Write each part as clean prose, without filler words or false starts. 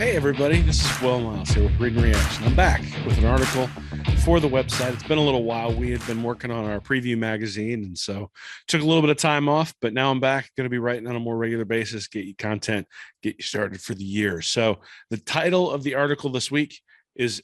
Hey everybody, this is Will Miles here with Read and Reaction. I'm back with an article for the website. It's been a little while. We had been working on our preview magazine, and so took a little bit of time off, but now I'm back, going to be writing on a more regular basis, get you content, get you started for the year. So the title of the article this week is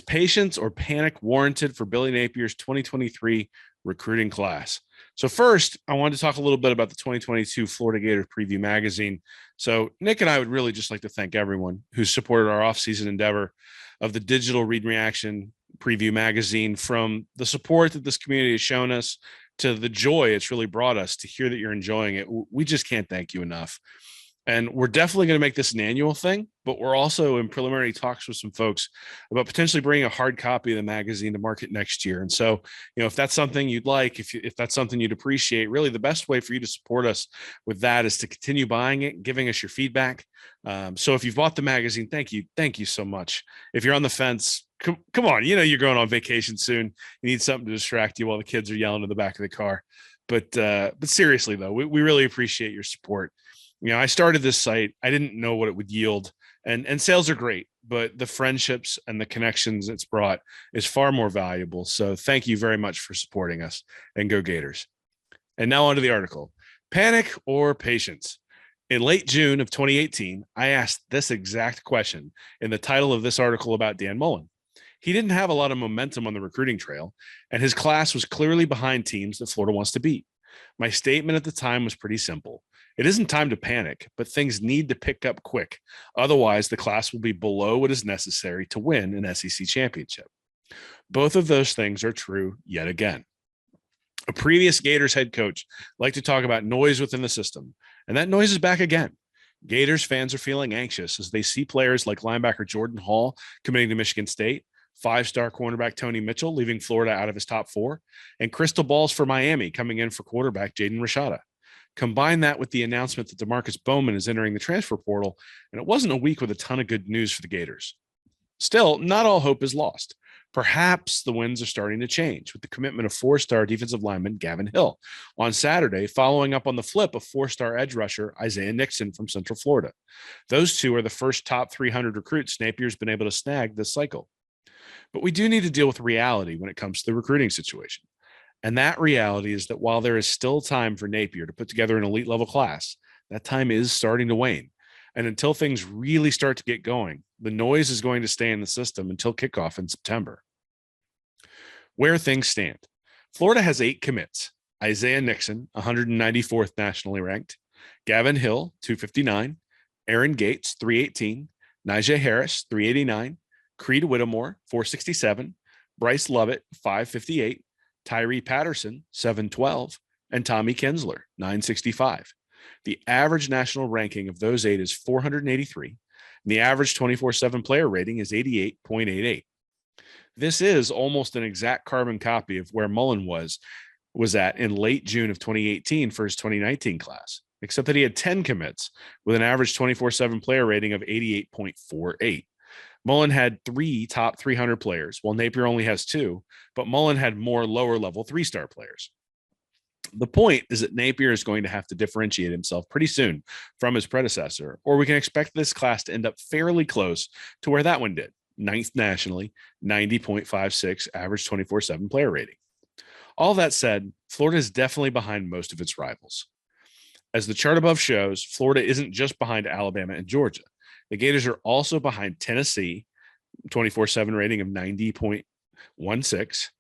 Patience or Panic Warranted for Billy Napier's 2023 recruiting class? So first, I wanted to talk a little bit about the 2022 Florida Gators Preview Magazine. So Nick and I would really just like to thank everyone who supported our off-season endeavor of the digital Read and Reaction Preview Magazine, from the support that this community has shown us to the joy it's really brought us to hear that you're enjoying it. We just can't thank you enough. And we're definitely going to make this an annual thing, but we're also in preliminary talks with some folks about potentially bringing a hard copy of the magazine to market next year. And so, if that's something you'd like, if that's something you'd appreciate, really the best way for you to support us with that is to continue buying it, giving us your feedback. So if you've bought the magazine, thank you so much. If you're on the fence, come on, you're going on vacation soon. You need something to distract you while the kids are yelling in the back of the car. But seriously though, we really appreciate your support. I started this site. I didn't know what it would yield, and sales are great, but the friendships and the connections it's brought is far more valuable. So thank you very much for supporting us, and go Gators. And now on to the article. Panic or patience? In late June of 2018, I asked this exact question in the title of this article about Dan Mullen. He didn't have a lot of momentum on the recruiting trail, and his class was clearly behind teams that Florida wants to beat. My statement at the time was pretty simple. It isn't time to panic, but things need to pick up quick. Otherwise, the class will be below what is necessary to win an SEC championship. Both of those things are true yet again. A previous Gators head coach liked to talk about noise within the system, and that noise is back again. Gators fans are feeling anxious as they see players like linebacker Jordan Hall committing to Michigan State, five-star cornerback Tony Mitchell leaving Florida out of his top four, and crystal balls for Miami coming in for quarterback Jaden Rashada. Combine that with the announcement that DeMarcus Bowman is entering the transfer portal, and it wasn't a week with a ton of good news for the Gators. Still, not all hope is lost. Perhaps the winds are starting to change with the commitment of four-star defensive lineman Gavin Hill on Saturday, following up on the flip of four-star edge rusher Isaiah Nixon from Central Florida. Those two are the first top 300 recruits Napier's been able to snag this cycle. But we do need to deal with reality when it comes to the recruiting situation. And that reality is that while there is still time for Napier to put together an elite level class, that time is starting to wane. And until things really start to get going, the noise is going to stay in the system until kickoff in September. Where things stand. Florida has 8 commits. Isaiah Nixon, 194th nationally ranked. Gavin Hill, 259. Aaron Gates, 318. Najee Harris, 389. Creed Whittemore, 467. Bryce Lovett, 558. Tyree Patterson, 712, and Tommy Kinsler, 965. The average national ranking of those 8 is 483, and the average 24/7 player rating is 88.88. This is almost an exact carbon copy of where Mullen was at in late June of 2018 for his 2019 class, except that he had 10 commits with an average 24/7 player rating of 88.48. Mullen had 3 top 300 players, while Napier only has 2, but Mullen had more lower-level 3-star players. The point is that Napier is going to have to differentiate himself pretty soon from his predecessor, or we can expect this class to end up fairly close to where that one did, 9th nationally, 90.56 average 24/7 player rating. All that said, Florida is definitely behind most of its rivals. As the chart above shows, Florida isn't just behind Alabama and Georgia. The Gators are also behind Tennessee, 24/7 rating of 90.16,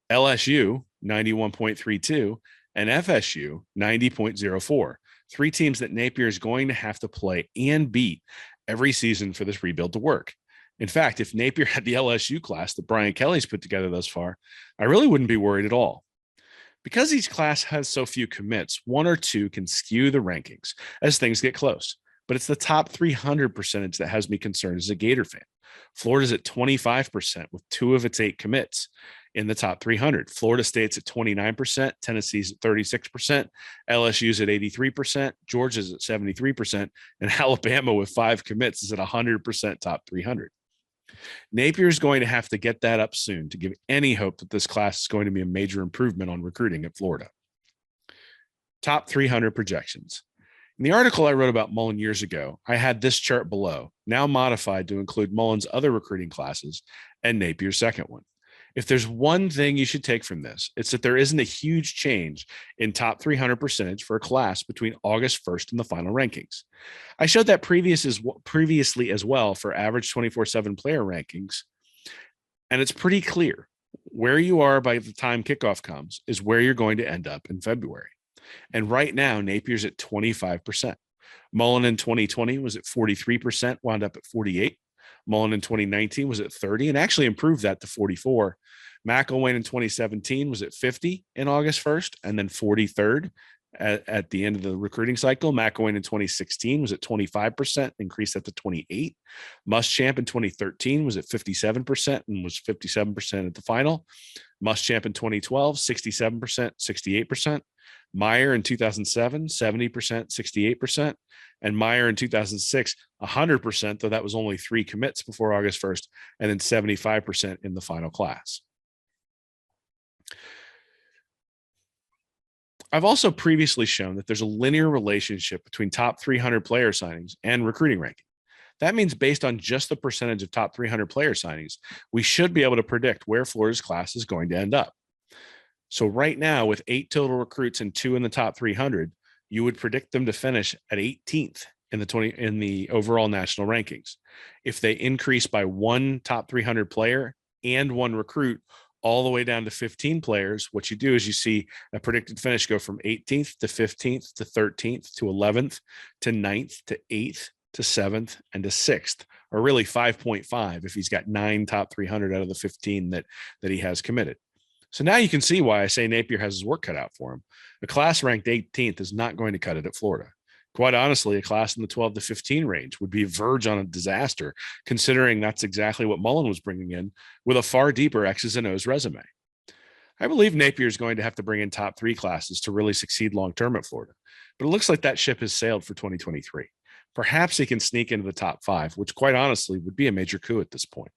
LSU, 91.32, and FSU, 90.04. 3 teams that Napier is going to have to play and beat every season for this rebuild to work. In fact, if Napier had the LSU class that Brian Kelly's put together thus far, I really wouldn't be worried at all. Because each class has so few commits, 1 or 2 can skew the rankings as things get close. But it's the top 300 percentage that has me concerned as a Gator fan. Florida's at 25% with 2 of its 8 commits in the top 300. Florida State's at 29%, Tennessee's at 36%, LSU's at 83%, Georgia's at 73%, and Alabama with 5 commits is at 100% top 300. Napier's going to have to get that up soon to give any hope that this class is going to be a major improvement on recruiting at Florida. Top 300 projections. In the article I wrote about Mullen years ago, I had this chart below, now modified to include Mullen's other recruiting classes and Napier's second one. If there's one thing you should take from this, it's that there isn't a huge change in top 300 percentage for a class between August 1st and the final rankings. I showed that previously as well for average 24/7 player rankings, and it's pretty clear where you are by the time kickoff comes is where you're going to end up in February. And right now, Napier's at 25%. Mullen in 2020 was at 43%, wound up at 48. Mullen in 2019 was at 30 and actually improved that to 44. McElwain in 2017 was at 50 in August 1st and then 43rd at the end of the recruiting cycle. McElwain in 2016 was at 25%, increased that to 28. Muschamp in 2013 was at 57% and was 57% at the final. Muschamp in 2012, 67%, 68%. Meyer in 2007, 70%, 68%. And Meyer in 2006, 100%, though that was only 3 commits before August 1st, and then 75% in the final class. I've also previously shown that there's a linear relationship between top 300 player signings and recruiting ranking. That means based on just the percentage of top 300 player signings, we should be able to predict where Florida's class is going to end up. So right now, with 8 total recruits and 2 in the top 300, you would predict them to finish at 18th in the overall national rankings. If they increase by 1 top 300 player and 1 recruit all the way down to 15 players, what you do is you see a predicted finish go from 18th to 15th to 13th to 11th to 9th to 8th to 7th and to 6th, or really 5.5 if he's got 9 top 300 out of the 15 that he has committed. So now you can see why I say Napier has his work cut out for him. A class ranked 18th is not going to cut it at Florida. Quite honestly, a class in the 12 to 15 range would be verge on a disaster, considering that's exactly what Mullen was bringing in with a far deeper X's and O's resume. I believe Napier is going to have to bring in top 3 classes to really succeed long-term at Florida, but it looks like that ship has sailed for 2023. Perhaps he can sneak into the top 5, which quite honestly would be a major coup at this point.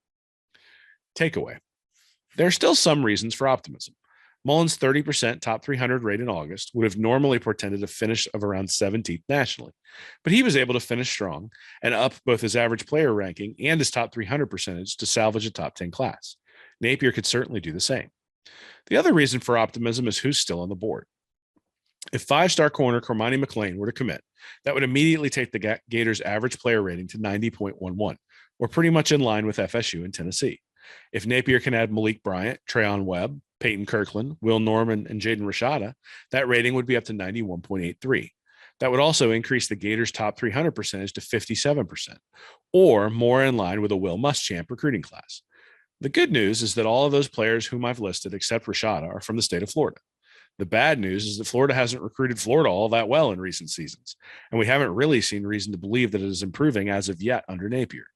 Takeaway. There are still some reasons for optimism. Mullen's 30% top 300 rate in August would have normally portended a finish of around 17th nationally, but he was able to finish strong and up both his average player ranking and his top 300 percentage to salvage a top 10 class. Napier could certainly do the same. The other reason for optimism is who's still on the board. If 5-star corner Cormani McLean were to commit, that would immediately take the Gators' average player rating to 90.11, or pretty much in line with FSU and Tennessee. If Napier can add Malik Bryant, Treyon Webb, Peyton Kirkland, Will Norman, and Jaden Rashada, that rating would be up to 91.83. That would also increase the Gators' top 300 percentage to 57%, or more in line with a Will Muschamp recruiting class. The good news is that all of those players whom I've listed, except Rashada, are from the state of Florida. The bad news is that Florida hasn't recruited Florida all that well in recent seasons, and we haven't really seen reason to believe that it is improving as of yet under Napier.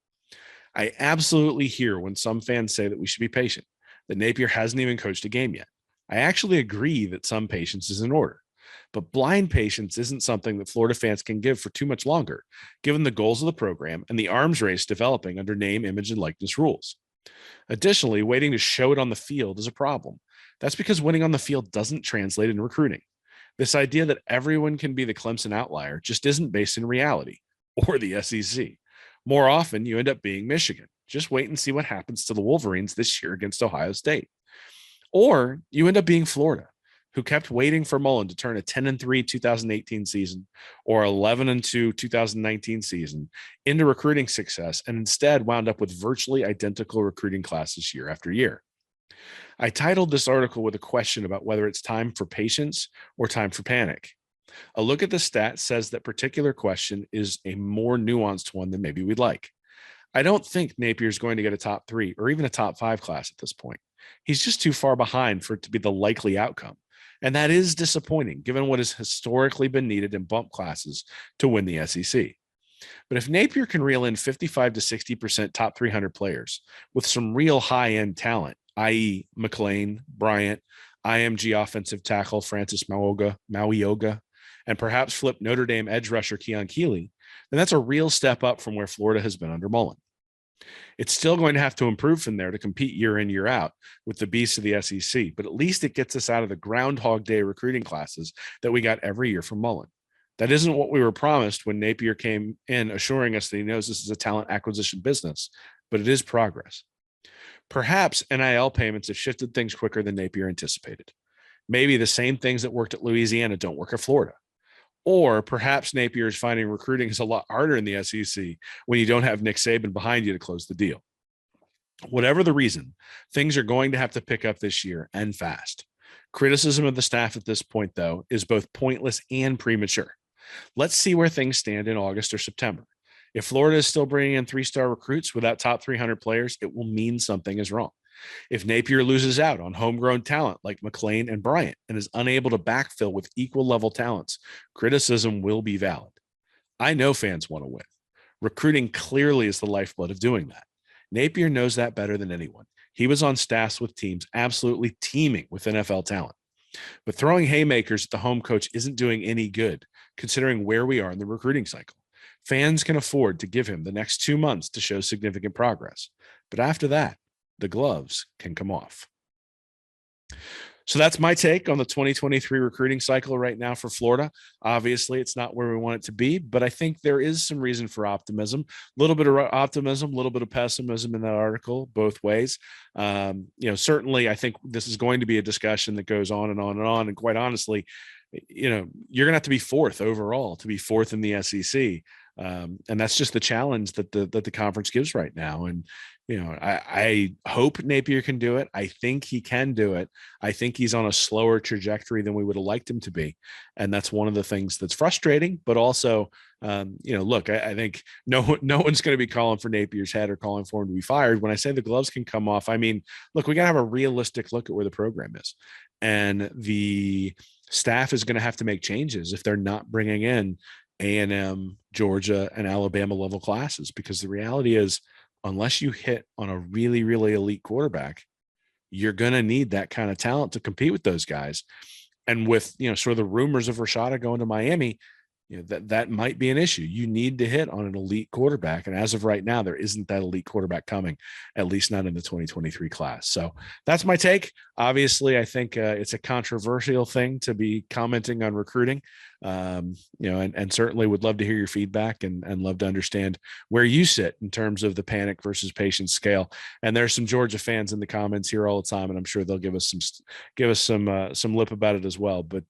I absolutely hear when some fans say that we should be patient, that Napier hasn't even coached a game yet. I actually agree that some patience is in order, but blind patience isn't something that Florida fans can give for too much longer, given the goals of the program and the arms race developing under name, image, and likeness rules. Additionally, waiting to show it on the field is a problem. That's because winning on the field doesn't translate in recruiting. This idea that everyone can be the Clemson outlier just isn't based in reality or the SEC. More often, you end up being Michigan. Just wait and see what happens to the Wolverines this year against Ohio State. Or you end up being Florida, who kept waiting for Mullen to turn a 10-3 2018 season or 11-2 2019 season into recruiting success and instead wound up with virtually identical recruiting classes year after year. I titled this article with a question about whether it's time for patience or time for panic. A look at the stats says that particular question is a more nuanced one than maybe we'd like. I don't think Napier's going to get a top 3 or even a top 5 class at this point. He's just too far behind for it to be the likely outcome. And that is disappointing given what has historically been needed in bump classes to win the SEC. But if Napier can reel in 55 to 60% top 300 players with some real high-end talent, i.e. McLean, Bryant, IMG offensive tackle Francis Mauioga, and perhaps flip Notre Dame edge rusher Keon Keeley, then that's a real step up from where Florida has been under Mullen. It's still going to have to improve from there to compete year in, year out with the beasts of the SEC, but at least it gets us out of the Groundhog Day recruiting classes that we got every year from Mullen. That isn't what we were promised when Napier came in assuring us that he knows this is a talent acquisition business, but it is progress. Perhaps NIL payments have shifted things quicker than Napier anticipated. Maybe the same things that worked at Louisiana don't work at Florida. Or perhaps Napier is finding recruiting is a lot harder in the SEC when you don't have Nick Saban behind you to close the deal. Whatever the reason, things are going to have to pick up this year and fast. Criticism of the staff at this point, though, is both pointless and premature. Let's see where things stand in August or September. If Florida is still bringing in 3-star recruits without top 300 players, it will mean something is wrong. If Napier loses out on homegrown talent like McClain and Bryant and is unable to backfill with equal level talents, criticism will be valid. I know fans want to win. Recruiting clearly is the lifeblood of doing that. Napier knows that better than anyone. He was on staffs with teams absolutely teeming with NFL talent. But throwing haymakers at the home coach isn't doing any good, considering where we are in the recruiting cycle. Fans can afford to give him the next 2 months to show significant progress. But after that, the gloves can come off. So that's my take on the 2023 recruiting cycle right now for Florida. Obviously, it's not where we want it to be, but I think there is some reason for optimism. A little bit of optimism, a little bit of pessimism in that article, both ways. Certainly, I think this is going to be a discussion that goes on and on and on. And quite honestly, you're going to have to be fourth overall to be fourth in the SEC. And that's just the challenge that the conference gives right now. And, I hope Napier can do it. I think he can do it. I think he's on a slower trajectory than we would have liked him to be. And that's one of the things that's frustrating, but also, look, I think no one's going to be calling for Napier's head or calling for him to be fired. When I say the gloves can come off, I mean, look, we got to have a realistic look at where the program is. And the staff is going to have to make changes if they're not bringing in A&M, Georgia, and Alabama level classes, because the reality is, unless you hit on a really, really elite quarterback, you're going to need that kind of talent to compete with those guys. And with, sort of the rumors of Rashada going to Miami, that might be an issue. You need to hit on an elite quarterback. And as of right now, there isn't that elite quarterback coming, at least not in the 2023 class. So that's my take. Obviously, I think it's a controversial thing to be commenting on recruiting, and certainly would love to hear your feedback and love to understand where you sit in terms of the panic versus patience scale. And there's some Georgia fans in the comments here all the time, and I'm sure they'll give us some lip about it as well. But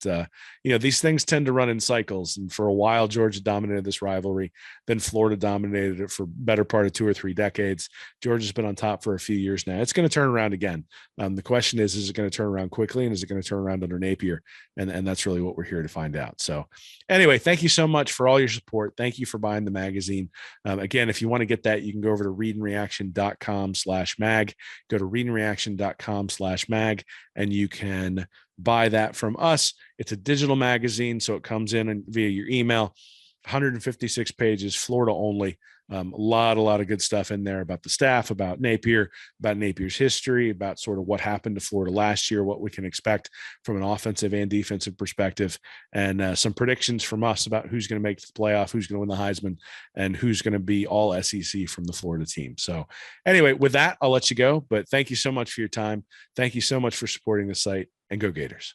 these things tend to run in cycles, and for a while Georgia dominated this rivalry, then Florida dominated it for better part of 2 or 3 decades. Georgia's been on top for a few years now. It's going to turn around again. The question is it going to turn around quickly, and is it going to turn around under Napier? And that's really what we're here to find out. So anyway, thank you so much for all your support. Thank you for buying the magazine. Again, if you want to get that, you can go over to readandreaction.com/mag. Go to readandreaction.com/mag, and you can buy that from us. It's a digital magazine, so it comes in and via your email. 156 pages, Florida only. A lot of good stuff in there about the staff, about Napier, about Napier's history, about sort of what happened to Florida last year, what we can expect from an offensive and defensive perspective, and some predictions from us about who's going to make the playoff, who's going to win the Heisman, and who's going to be all SEC from the Florida team. So anyway, with that, I'll let you go, but thank you so much for your time. Thank you so much for supporting the site, and go Gators.